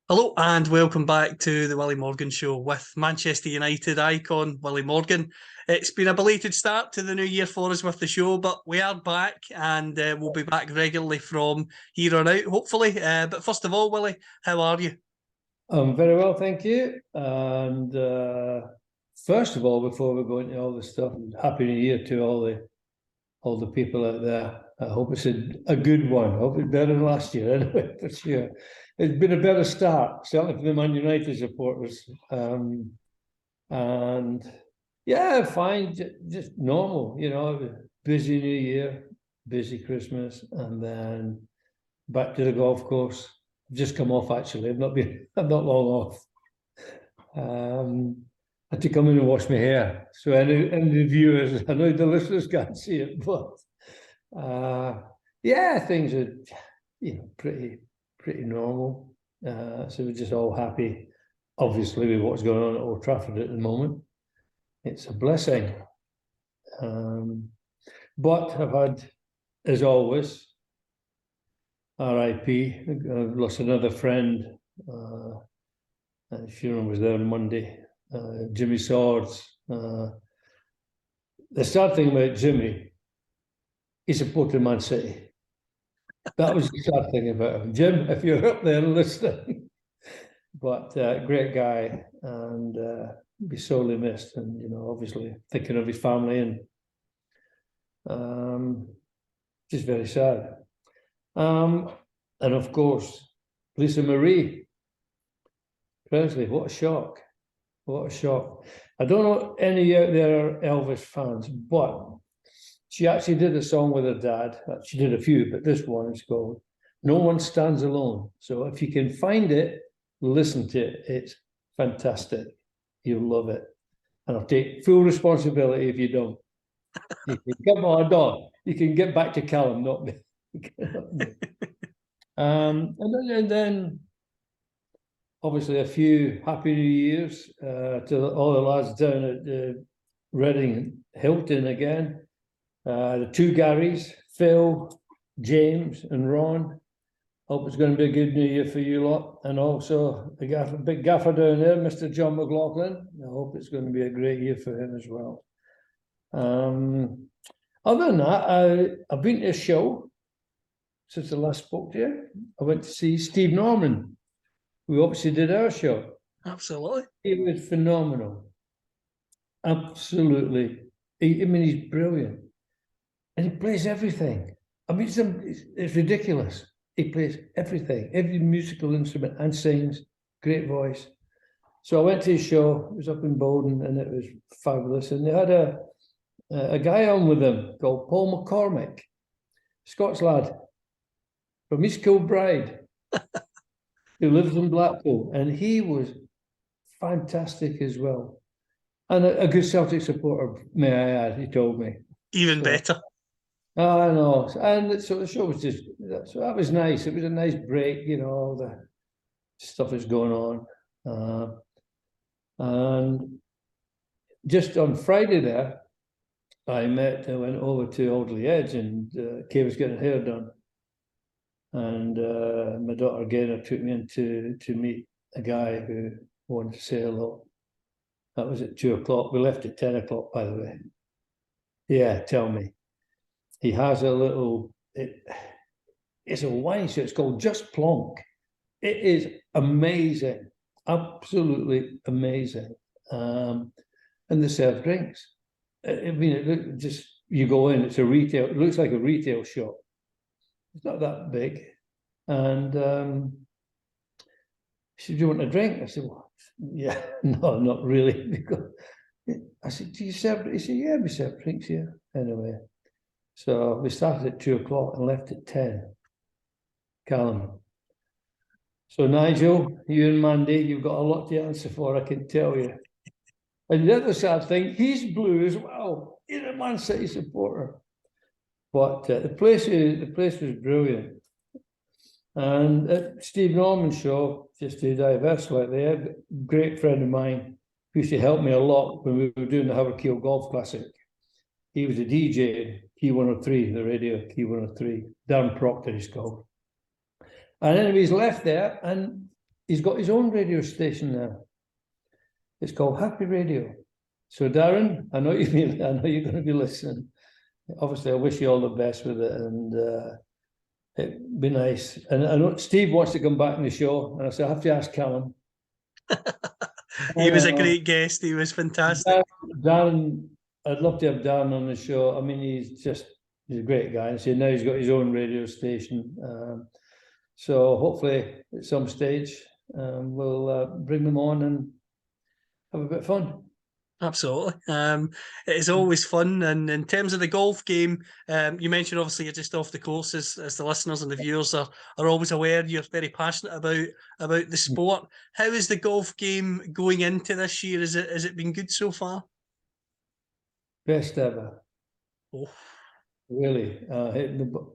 Hello and welcome back to the Willie Morgan Show with Manchester United icon Willie Morgan. It's been a belated start to the new year for us with the show, but we are back and we'll be back regularly from here on out, hopefully. But first of all, Willie, how are you? I'm very well, thank you. And first of all, before we go into all the stuff, Happy New Year to all the people out there. I hope it's a good one. I hope it's better than last year, anyway, for sure. It's been a better start, certainly for the Man United supporters. And yeah, fine, just normal, busy New Year, busy Christmas, and then back to the golf course. Just come off, actually. I'm not long off. I had to come in and wash my hair. So any the viewers, I know the listeners can't see it, but yeah, things are pretty normal. So we're just all happy, obviously, with what's going on at Old Trafford at the moment. It's a blessing. But I've had, as always, R.I.P. I've lost another friend. The funeral was there on Monday. Jimmy Swords. The sad thing about Jimmy, he supported Man City. That was the sad thing about him. Jim, if you're up there listening, but great guy and be sorely missed. And obviously thinking of his family and just very sad. And of course, Lisa Marie Presley. What a shock! What a shock! I don't know any out there are Elvis fans, but she actually did a song with her dad. She did a few, but this one is called "No One Stands Alone." So if you can find it, listen to it. It's fantastic. You'll love it. And I'll take full responsibility if you don't. Come on, Don. You can get back to Callum, not me. And then obviously a few Happy New Years to all the lads down at Reading Hilton again. The two Garys, Phil, James, and Ron. Hope it's going to be a good New Year for you lot. And also the big gaffer down there, Mr. John McLaughlin. I hope it's going to be a great year for him as well. Other than that, I've been to a show since I last spoke to you. I went to see Steve Norman. We obviously did our show. Absolutely. It was phenomenal. Absolutely. He's brilliant. And he plays everything. I mean, it's ridiculous. He plays everything, every musical instrument, and sings. Great voice. So I went to his show. It was up in Bowden, and it was fabulous. And they had a guy on with them called Paul McCormick, Scots lad from East Kilbride, who lives in Blackpool, and he was fantastic as well. And a good Celtic supporter, may I add, he told me. Even better. I know. And so the show was so that was nice. It was a nice break, all the stuff that's going on. And just on Friday there, I went over to Alderley Edge, and Kay was getting her hair done. And my daughter Gaynor took me in to meet a guy who wanted to say hello. That was at 2:00. We left at 10:00, by the way. Yeah, tell me. He has it's a wine show. It's called Just Plonk. It is amazing, absolutely amazing. And they serve drinks. I mean, you go in. It looks like a retail shop. It's not that big. And she said, "Do you want a drink?" I said, "Well, yeah, no, not really." Because I said, "Do you serve?" He said, "Yeah, we serve drinks here." Anyway, so we started at 2:00 and left at 10. Callum. So Nigel, you and Mandy, you've got a lot to answer for, I can tell you. And the other sad thing, he's blue as well. He's a Man City supporter. But the place was brilliant. And at Steve Norman's show, just to divert slightly, a great friend of mine who used to help me a lot when we were doing the Haverkeel Golf Classic. He was a DJ, Key 103, the radio Key 103. Darren Proctor, he's called. And then he's left there, and he's got his own radio station now. It's called Happy Radio. So Darren, I know you're going to be listening. Obviously, I wish you all the best with it, and it'd be nice. And I know Steve wants to come back on the show, and I said I have to ask Callum. He was a great guest. He was fantastic. Darren, I'd love to have Darren on the show. I mean, he's a great guy. And so now he's got his own radio station. So hopefully at some stage we'll bring them on and have a bit of fun. Absolutely. It is always fun. And in terms of the golf game, you mentioned obviously you're just off the course, as the listeners and the viewers are always aware. You're very passionate about the sport. How is the golf game going into this year? Has it been good so far? Best ever. Oh. Really. Hitting the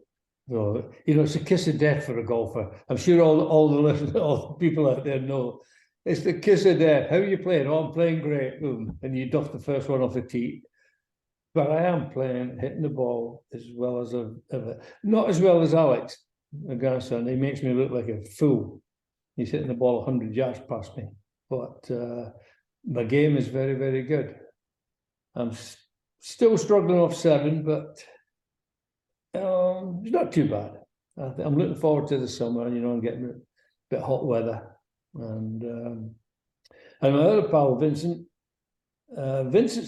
it's a kiss of death for a golfer. I'm sure all the people out there know. It's the kiss of death. How are you playing? Oh, I'm playing great. Boom. And you duff the first one off the tee. But I am hitting the ball as well as ever. Not as well as Alex, my grandson. He makes me look like a fool. He's hitting the ball 100 yards past me. But my game is very, very good. I'm still struggling off 7, but it's not too bad. I'm looking forward to the summer, and getting a bit hot weather. And my other pal, Vincent's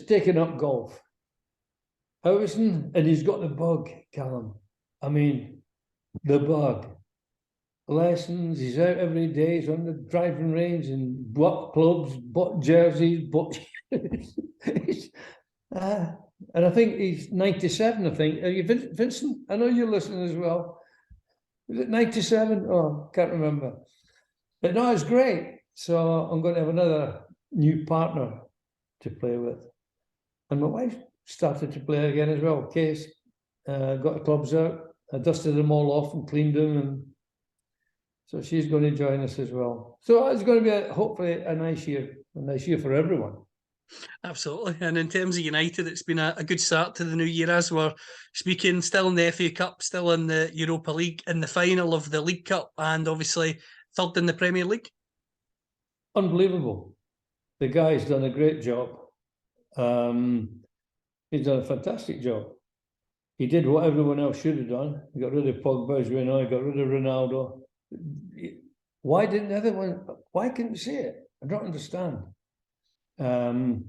taken up golf. And he's got the bug, Callum. I mean, the bug. Lessons, he's out every day, he's on the driving range and bought clubs, bought jerseys, bought... and I think he's 97, I think. Are you Vincent? I know you're listening as well. Is it 97? Oh, can't remember. But no, it's great. So I'm going to have another new partner to play with. And my wife started to play again as well. Case, got the clubs out. I dusted them all off and cleaned them. And so she's going to join us as well. So it's going to be hopefully a nice year for everyone. Absolutely. And in terms of United, it's been a good start to the new year, as we're speaking, still in the FA Cup, still in the Europa League, in the final of the League Cup, and obviously third in the Premier League. Unbelievable. The guy's done a great job. He's done a fantastic job. He did what everyone else should have done. He got rid of Pogba, he got rid of Ronaldo. Why didn't the other one? Why couldn't you see it? I don't understand. And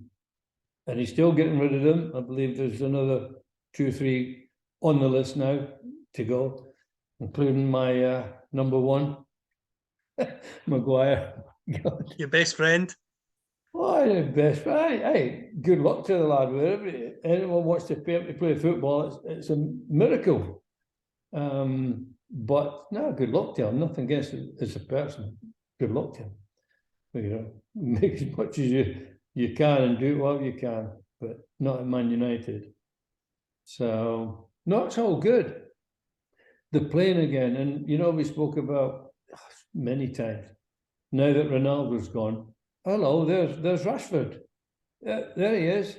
he's still getting rid of them. I believe there's another 2 or 3 on the list now to go, including my number 1, Maguire. Your best friend. Oh, best friend. Hey, good luck to the lad. Wherever anyone wants to pay him to play football, it's a miracle. But no, good luck to him. Nothing against him as a person. Good luck to him. Make as much as you can and do what you can, but not at Man United. So no, it's all good. The playing again, and we spoke about many times. Now that Ronaldo's gone, hello, there's Rashford. There he is.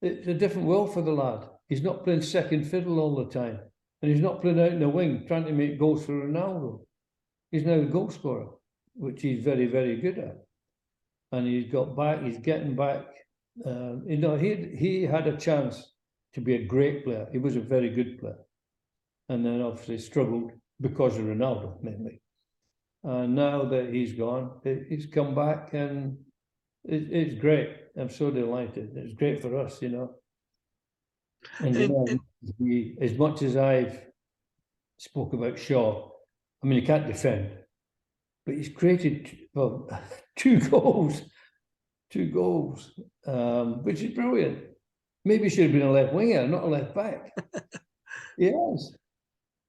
It's a different world for the lad. He's not playing second fiddle all the time, and he's not playing out in the wing trying to make goals for Ronaldo. He's now the goal scorer, which he's very, very good at. And he's got back. He's getting back. He had a chance to be a great player. He was a very good player, and then obviously struggled because of Ronaldo mainly. And now that he's gone, he's come back, and it's great. I'm so delighted. It's great for us, And as much as I've spoke about Shaw, I mean, he can't defend, but he's created 2 goals, which is brilliant. Maybe he should have been a left winger, not a left back. Yes.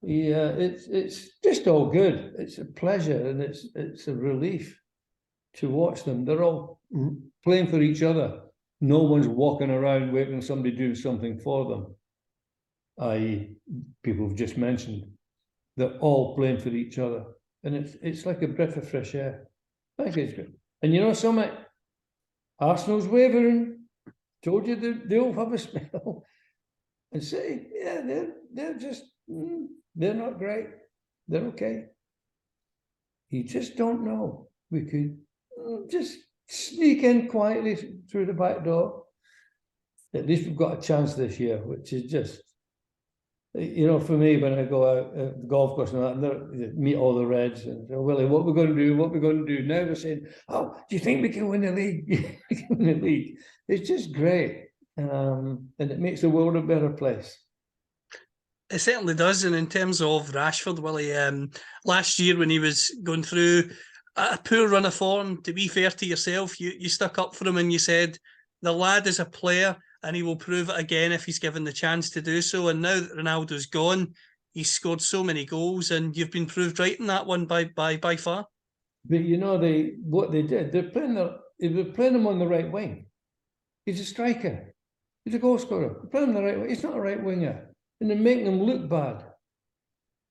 It's just all good. It's a pleasure, and it's a relief to watch them. They're all playing for each other. No one's walking around waiting for somebody doing something for them. I.e., people have just mentioned. They're all playing for each other, and it's like a breath of fresh air. I think it's good. And something, Arsenal's wavering. Told you they'll have a spell. And say, yeah, they're just. They're not great. They're okay. You just don't know. we could just sneak in quietly through the back door. At least we've got a chance this year, which is just, for me, when I go out at the golf course and that, meet all the Reds and say, Willie, what we're going to do, what we're going to do. Now we're saying, oh, do you think we can win the league? We can win the league. It's just great. And it makes the world a better place. It certainly does. And in terms of Rashford, Willie, last year when he was going through a poor run of form, to be fair to yourself, you stuck up for him and you said, the lad is a player and he will prove it again if he's given the chance to do so. And now that Ronaldo's gone, he's scored so many goals and you've been proved right in that one by far. But what they did, they were playing him on the right wing. He's a striker. He's a goal scorer. They're playing him on the right wing. He's not a right winger. And they're making him look bad.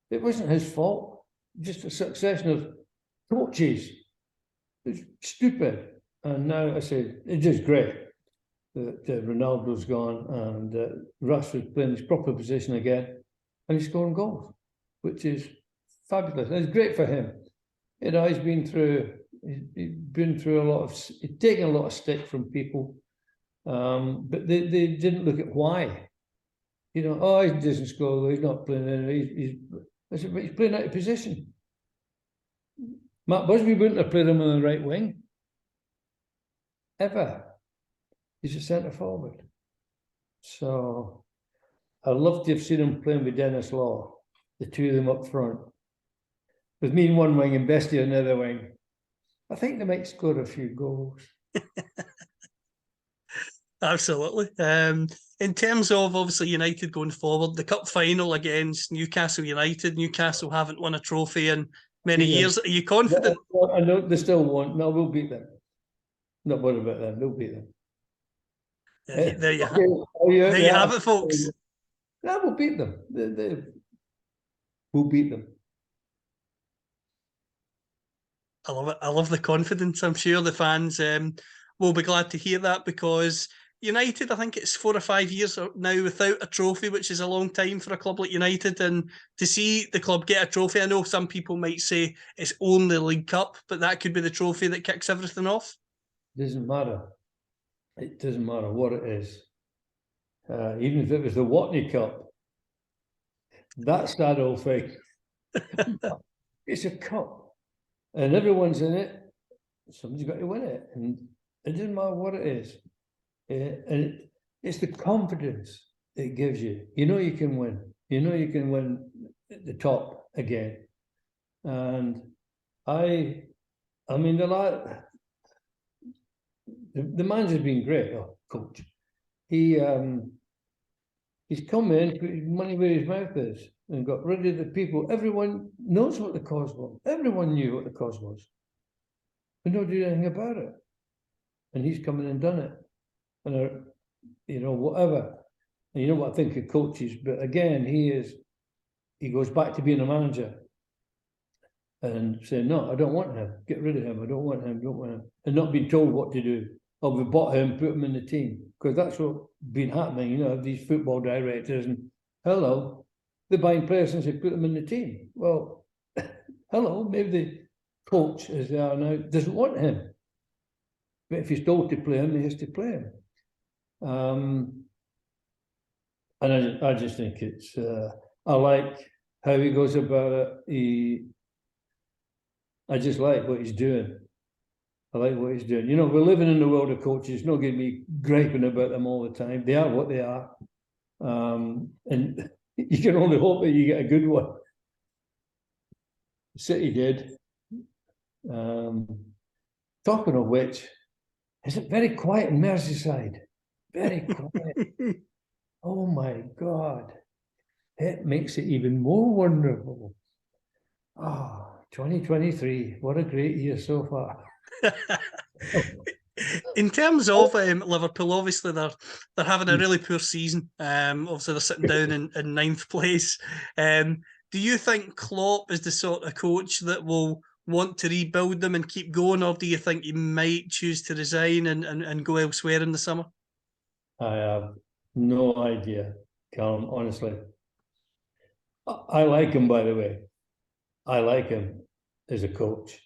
It wasn't his fault. Just a succession of coaches. It's stupid. And now I say, it's just great that Ronaldo's gone and Rashford's playing his proper position again and he's scoring goals, which is fabulous. And it's great for him. He's been through he's taken a lot of stick from people, but they didn't look at why. He doesn't score, he's not playing. He's playing out of position. Matt Busby wouldn't have played him on the right wing. Ever. He's a centre forward. So I'd love to have seen him playing with Dennis Law, the two of them up front. With me in one wing and Bestie on the other wing. I think they might score a few goals. Absolutely. In terms of obviously United going forward, the cup final against Newcastle United, Newcastle haven't won a trophy in many years. Are you confident? I know they still won't. No, we'll beat them. Not worried about them. We'll beat them. There you have it, folks. No, we'll beat them. We'll beat them. I love it. I love the confidence. I'm sure the fans will be glad to hear that because United, I think it's 4 or 5 years now without a trophy, which is a long time for a club like United. And to see the club get a trophy, I know some people might say it's only the League Cup, but that could be the trophy that kicks everything off. Doesn't matter. It doesn't matter what it is. Even if it was the Watney Cup, that's that old thing. It's a cup, and everyone's in it. Somebody's got to win it, and it doesn't matter what it is. And it's the confidence it gives you. You know you can win. You know you can win at the top again. And I mean, the manager's been great, coach. He's come in, put his money where his mouth is, and got rid of the people. Everyone knows what the cause was. Everyone knew what the cause was. But nobody did anything about it. And he's come in and done it. And whatever. And you know what I think of coaches, but again, he goes back to being a manager and saying, no, I don't want him. Get rid of him. I don't want him. Don't want him. And not being told what to do. Oh, we bought him, put him in the team. Because that's what's been happening, these football directors and hello, they're buying players and say put them in the team. Well, hello, maybe the coach, as they are now, doesn't want him. But if he's told to play him, he has to play him. And I just think it's, I like how he goes about it. I just like what he's doing. I like what he's doing. We're living in the world of coaches. Not going to be griping about them all the time. They are what they are. And you can only hope that you get a good one. City did. Talking of which, is it very quiet in Merseyside? Very quiet. Oh my God. It makes it even more wonderful. 2023. What a great year so far. In terms of Liverpool, obviously they're having a really poor season. Obviously they're sitting down in ninth place. Do you think Klopp is the sort of coach that will want to rebuild them and keep going, or do you think he might choose to resign and go elsewhere in the summer? I have no idea, Callum, honestly. I like him, by the way. I like him as a coach.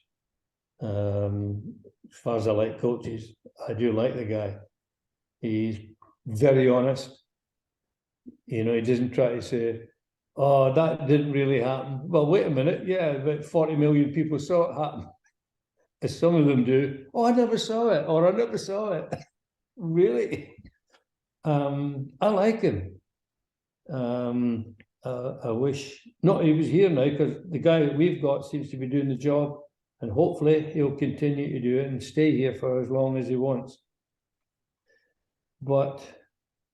As far as I like coaches, I do like the guy. He's very honest. He doesn't try to say, "Oh, that didn't really happen." Well, wait a minute. Yeah, about 40 million people saw it happen. As some of them do. "Oh, I never saw it," or "I never saw it." Really? I like him. I wish not he was here now, because the guy that we've got seems to be doing the job, and hopefully he'll continue to do it and stay here for as long as he wants. But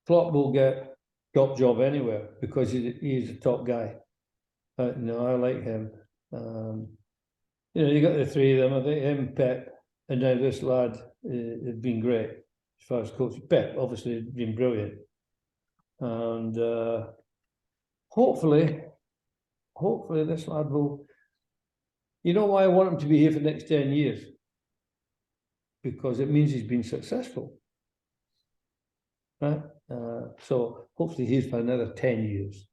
Klopp will get top job anywhere because he's a top guy. No, I like him. You got the three of them. I think him, Pep, and now this lad have been great as far as coaching. Pep obviously has been brilliant, and hopefully this lad will. You know why I want him to be here for the next 10 years? Because it means he's been successful, right? So hopefully he's for another 10 years.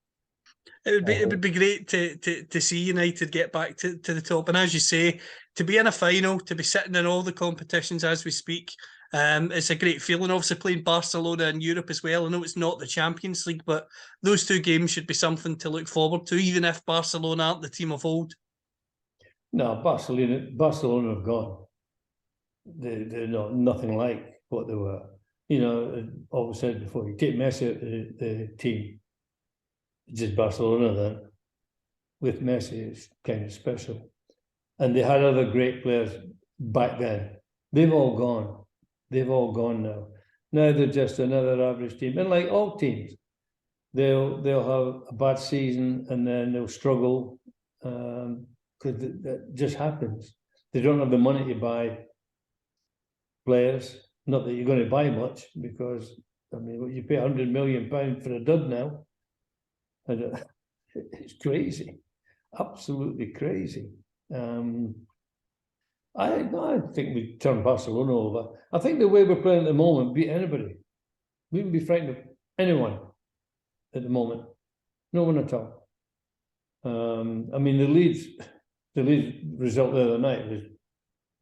It would be great to see United get back to the top. And as you say, to be in a final, to be sitting in all the competitions as we speak, it's a great feeling. Obviously playing Barcelona in Europe as well. I know it's not the Champions League, but those two games should be something to look forward to, even if Barcelona aren't the team of old. No, Barcelona have gone. They're not nothing like what they were. Always said before, you take Messi out of the team, it's just Barcelona then. With Messi, it's kind of special. And they had other great players back then. They've all gone. They've all gone now. Now they're just another average team. And like all teams, they'll have a bad season and then they'll struggle because that just happens. They don't have the money to buy players. Not that you're going to buy much, because you pay £100 million for a dud now. It's crazy, absolutely crazy. I think we turn Barcelona over. I think the way we're playing at the moment beat anybody. We wouldn't be frightened of anyone at the moment. No one at all. The Leeds result the other night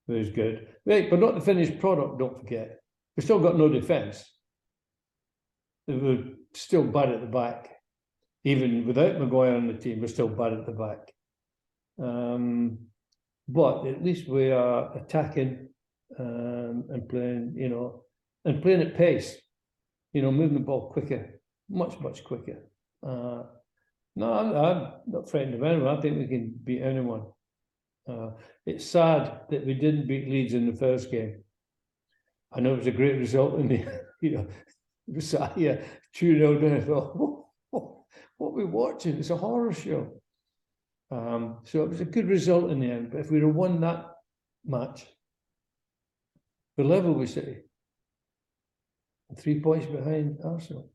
was good. Right, but not the finished product, don't forget. We've still got no defence. We're still bad at the back. Even without Maguire on the team, we're still bad at the back. But at least we are attacking and playing, and playing at pace. Moving the ball quicker, much quicker. No, I'm not frightened of anyone. I think we can beat anyone. It's sad that we didn't beat Leeds in the first game. I know it was a great result in the, we sat here 2-0 down. I thought, what are we watching? It's a horror show. So it was a good result in the end. But if we'd have won that match, the level we City, 3 points behind Arsenal.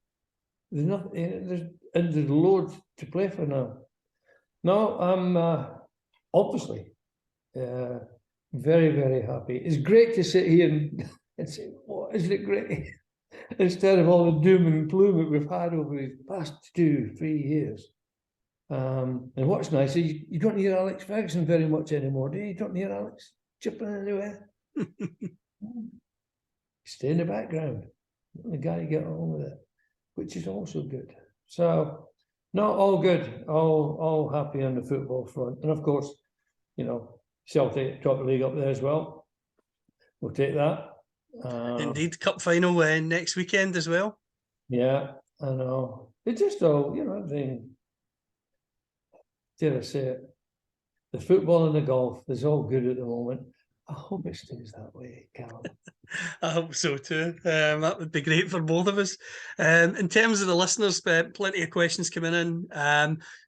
There's nothing. There's loads to play for now. No, I'm obviously very, very happy. It's great to sit here and say, "What isn't it great?" Instead of all the doom and gloom that we've had over the past 2-3 years. And what's nice is you don't hear Alex Ferguson very much anymore, do you? You don't hear Alex chipping anywhere. Stay in the background. The guy get on with it, which is also good. So, no, all good, all happy on the football front. And of course, Celtic top the league up there as well. We'll take that. Indeed, cup final next weekend as well. Yeah, I know. It's just all, dare I say it, the football and the golf is all good at the moment. I hope it stays that way, Callum. I hope so too. That would be great for both of us. In terms of the listeners, plenty of questions coming in.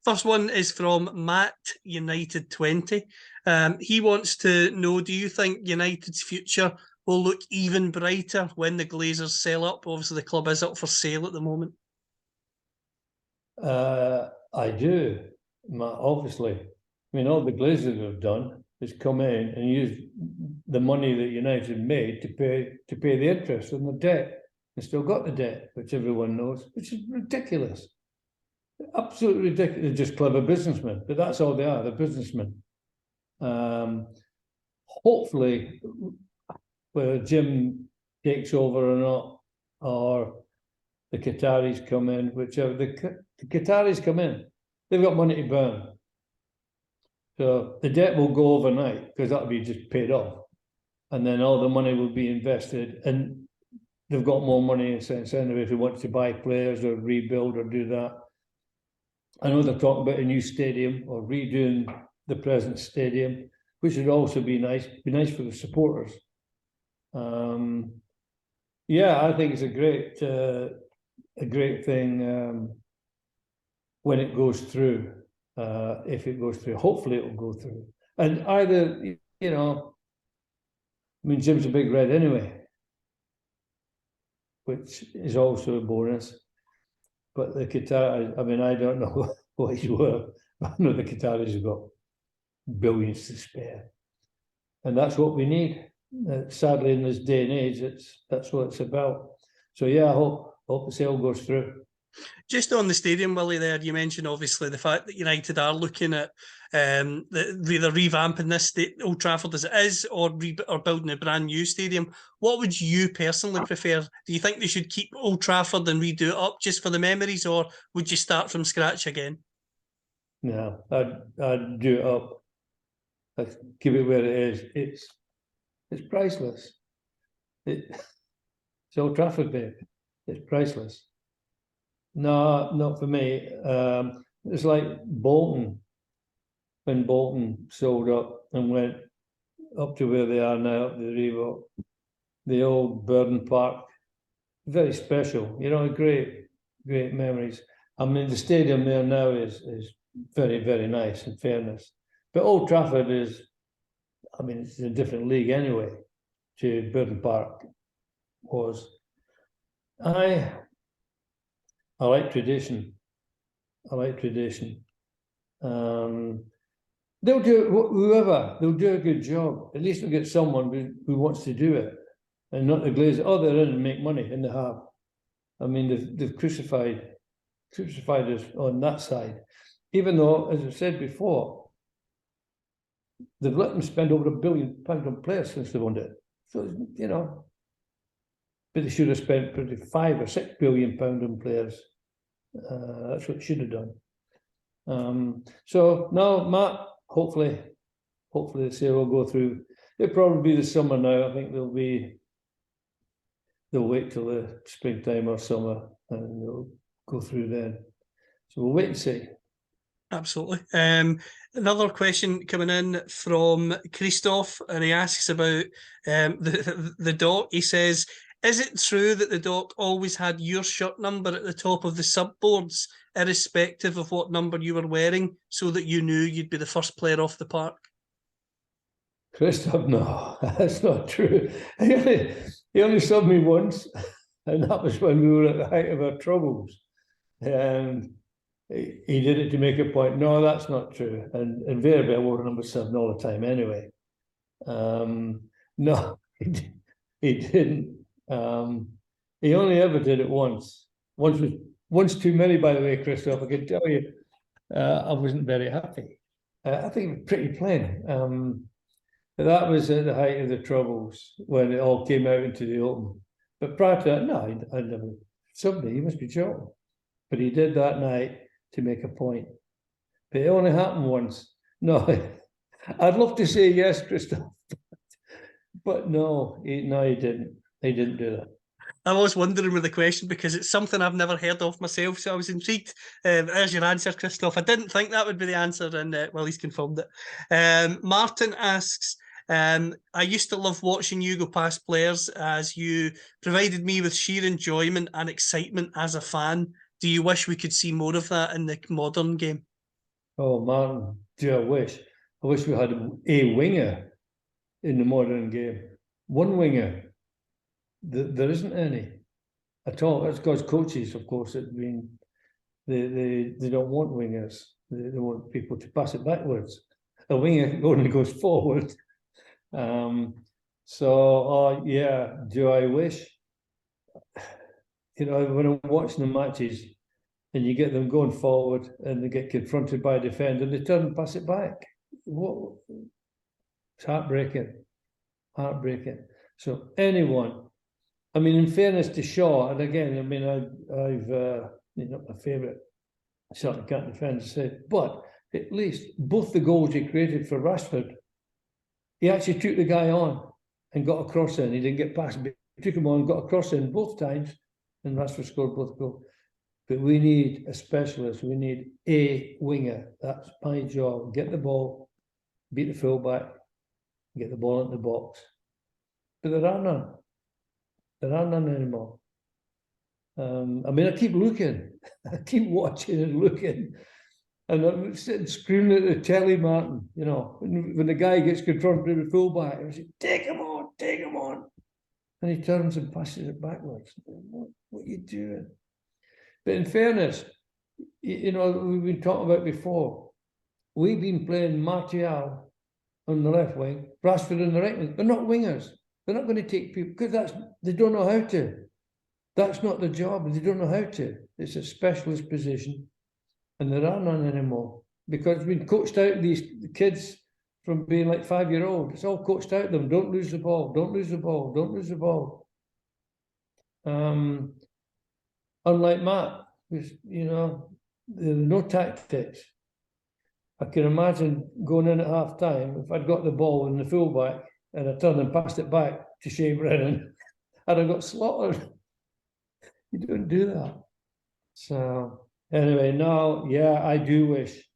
First one is from Matt United 20. He wants to know, do you think United's future will look even brighter when the Glazers sell up? Obviously, the club is up for sale at the moment. I do. Obviously. All the Glazers have done is come in and use the money that United made to pay the interest on the debt. They still got the debt, which everyone knows, which is ridiculous. Absolutely ridiculous. They're just clever businessmen, but that's all they are. They're businessmen. hopefully, whether Jim takes over or not, or the Qataris come in, whichever, the Qataris come in, they've got money to burn. So the debt will go overnight because that'll be just paid off. And then all the money will be invested, and they've got more money in a sense anyway if they want to buy players or rebuild or do that. I know they're talking about a new stadium or redoing the present stadium, which would also be nice for the supporters. Yeah, I think it's a great thing when it goes through. If it goes through, hopefully it will go through. And either, I mean, Jim's a big red anyway, which is also a bonus. But the Qatar, I mean, I don't know what he's worth. I know the Qataris have got billions to spare. And that's what we need. Sadly, in this day and age, that's what it's about. So yeah, I hope the sale goes through. Just on the stadium, Willie, there, you mentioned obviously the fact that United are looking at either revamping this Old Trafford as it is or building a brand new stadium. What would you personally prefer? Do you think they should keep Old Trafford and redo it up just for the memories, or would you start from scratch again? No, I'd do it up. I'd give it where it is. It's priceless. It's Old Trafford, babe. It's priceless. No, not for me. It's like Bolton, when Bolton sold up and went up to where they are now, up the Reebok, the old Burden Park. Very special, great memories. I mean, the stadium there now is very, very nice, in fairness. But Old Trafford is, I mean, it's a different league anyway to Burden Park was. I like tradition. They'll do a good job. At least they'll get someone who wants to do it, and not the Glazers. Oh, they're in and make money, and they have. I mean, they've crucified us on that side. Even though, as I said before, they've let them spend over £1 billion on players since they've owned it. So but they should have spent probably £5 or £6 billion on players. That's what they should have done. So no, Matt, hopefully the sale will go through. It'll probably be the summer now. I think they'll wait till the springtime or summer and they'll go through then. So we'll wait and see. Absolutely. Another question coming in from Christoph, and he asks about the dock. He says, is it true that the dock always had your shirt number at the top of the subboards, irrespective of what number you were wearing, so that you knew you'd be the first player off the park? Christoph, no, that's not true. He only subbed me once, and that was when we were at the height of our troubles. And he did it to make a point. No, that's not true. And invariably, I wore number 7 all the time anyway. No, he didn't. He only ever did it once. Once too many, by the way, Christoph. I can tell you, I wasn't very happy. I think it was pretty plain. But that was at the height of the troubles when it all came out into the open. But prior to that, no, I never. Somebody, he must be joking. But he did that night to make a point. But it only happened once. No, I'd love to say yes, Christoph, but no, he didn't. He didn't do that. I was wondering with the question because it's something I've never heard of myself, so I was intrigued. There's your answer, Christoph. I didn't think that would be the answer, and well, he's confirmed it. Martin asks, I used to love watching you go past players as you provided me with sheer enjoyment and excitement as a fan. Do you wish we could see more of that in the modern game? Oh, Martin, do I wish? I wish we had a winger in the modern game. One winger. There isn't any at all. That's because coaches, of course, they don't want wingers. They want people to pass it backwards. A winger only goes forward. Yeah, do I wish? When I'm watching the matches and you get them going forward and they get confronted by a defender, they turn and pass it back. What? It's heartbreaking. Heartbreaking. So anyone, I mean, in fairness to Shaw, and again, I mean, I've not my favourite, certainly can't defend to say, but at least both the goals he created for Rashford, he actually took the guy on and got a cross in. He didn't get past, but he took him on and got a cross in both times, and Rashford scored both goals. But we need a specialist. We need a winger. That's my job. Get the ball, beat the fullback, get the ball into the box. But there are none. There are none anymore. I mean, I keep looking. I keep watching and looking. And I'm sitting screaming at the telly, Martin, you know, when the guy gets confronted with the fullback, I say, take him on, take him on. And he turns and passes it backwards. What are you doing? But in fairness, you know, we've been talking about before, we've been playing Martial on the left wing, Rashford on the right wing. They're not wingers. They're not going to take people, because they don't know how to. That's not the job. They don't know how to. It's a specialist position. And there are none anymore, because it's been coached out of these kids from being like 5-year-old. It's all coached out of them. Don't lose the ball. Don't lose the ball. Don't lose the ball. Unlike Matt, you know, there are no tactics. I can imagine going in at half time, if I'd got the ball in the fullback and I turned and passed it back to Shea Brennan, I'd have got slaughtered. You don't do that. So anyway, no, yeah, I do wish,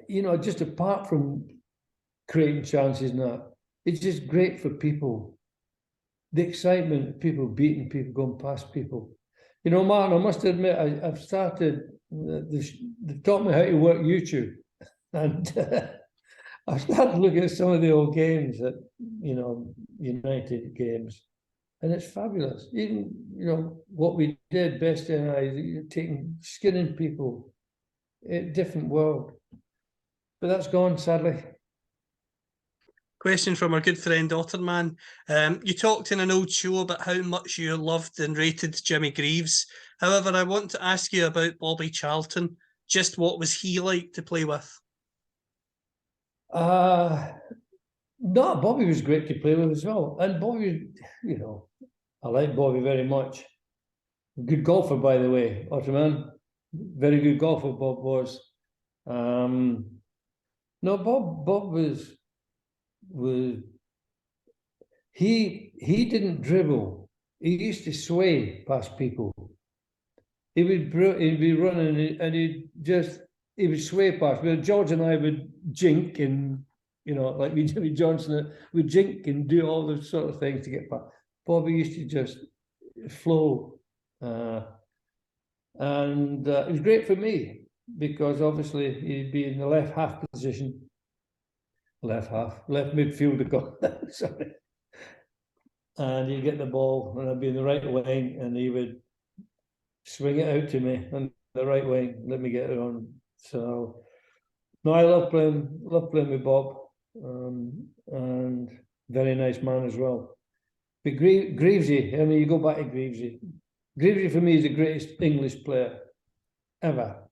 you know, just apart from creating chances now, it's just great for people. The excitement of people beating people, going past people. You know, Martin, I must admit, I've started, they've taught me how to work YouTube. And I've started looking at some of the old games that, you know, United games. And it's fabulous. Even, you know, what we did, Bestie and I, skinning people, a different world. But that's gone, sadly. Question from our good friend Otterman. You talked in an old show about how much you loved and rated Jimmy Greaves. However, I want to ask you about Bobby Charlton. Just what was he like to play with? No, Bobby was great to play with as well. And Bobby, you know, I like Bobby very much. Good golfer, by the way, Otterman. Very good golfer, Bob was. No, Bob was he didn't dribble. He used to sway past people. He'd be running and he would sway past. Well, George and I would jink and, you know, like me, Jimmy Johnson, would jink and do all those sort of things to get past. Bobby used to just flow. And it was great for me, because obviously he'd be in the left half position. Left midfielder, sorry. And he'd get the ball, and I'd be in the right wing, and he would swing it out to me on the right wing, let me get it on. So, no, I love playing with Bob, and very nice man as well. But Greavesy, I mean, you go back to Greavesy. Greavesy for me is the greatest English player ever.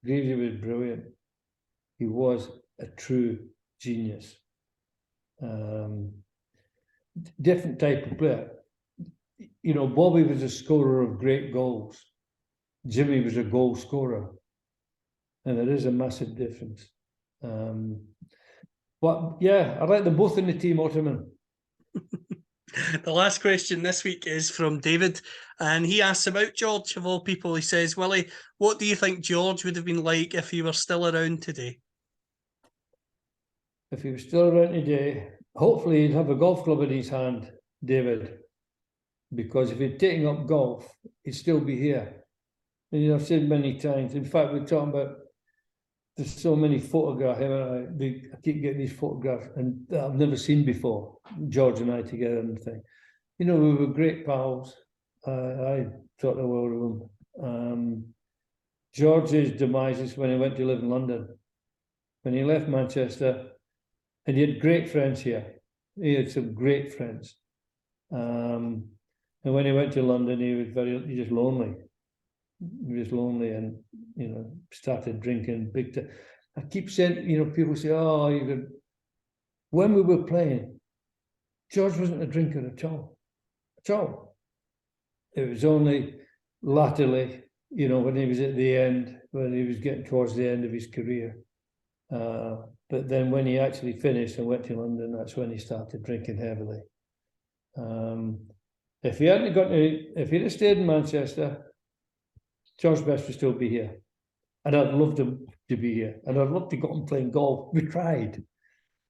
Greavesy was brilliant. He was a true genius. Different type of player. You know, Bobby was a scorer of great goals. Jimmy was a goal scorer. And there is a massive difference. But yeah, I like them both in the team, Otterman. The last question this week is from David, and he asks about George, of all people. He says, Willie, what do you think George would have been like if he were still around today? If he was still around today, hopefully he'd have a golf club in his hand, David, because if he'd taken up golf, he'd still be here. And, you know, I've said many times, in fact, we're talking about, there's so many photographs, I keep getting these photographs and that I've never seen before, George and I together and thing. You know, we were great pals. I thought the world of him. George's demise is when he went to live in London. When he left Manchester, and he had great friends here. He had some great friends. And when he went to London, he was just lonely. He was lonely and, you know, started drinking big time. I keep saying, you know, people say, oh, you could. When we were playing, George wasn't a drinker at all. At all. It was only latterly, you know, when he was at the end, when he was getting towards the end of his career. But then when he actually finished and went to London, that's when he started drinking heavily. If he had stayed in Manchester, George Best would still be here. And I'd loved him to be here. And I'd love to go and playing golf. We tried.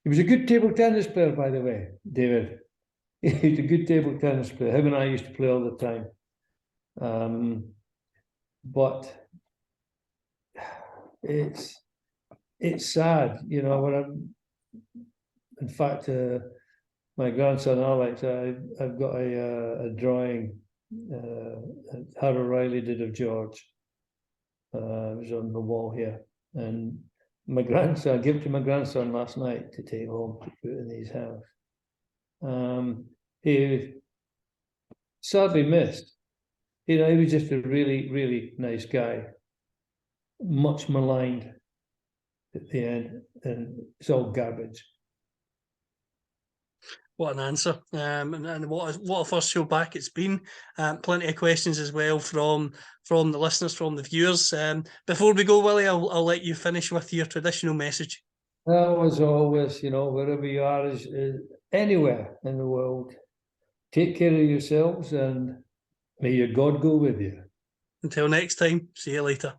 He was a good table tennis player, by the way, David. He's a good table tennis player. Him and I used to play all the time. But it's sad, you know, when in fact, my grandson Alex, I've got a drawing Harold Riley did of George. It was on the wall here. And my grandson, I gave it to my grandson last night to take home to put in his house. He sadly missed. You know, he was just a really, really nice guy. Much maligned at the end, and it's all garbage. What an answer. And what a first show back it's been. Plenty of questions as well from the listeners, from the viewers. Before we go, Willie, I'll let you finish with your traditional message. Well, as always, you know, wherever you are, is anywhere in the world, take care of yourselves and may your God go with you. Until next time, see you later.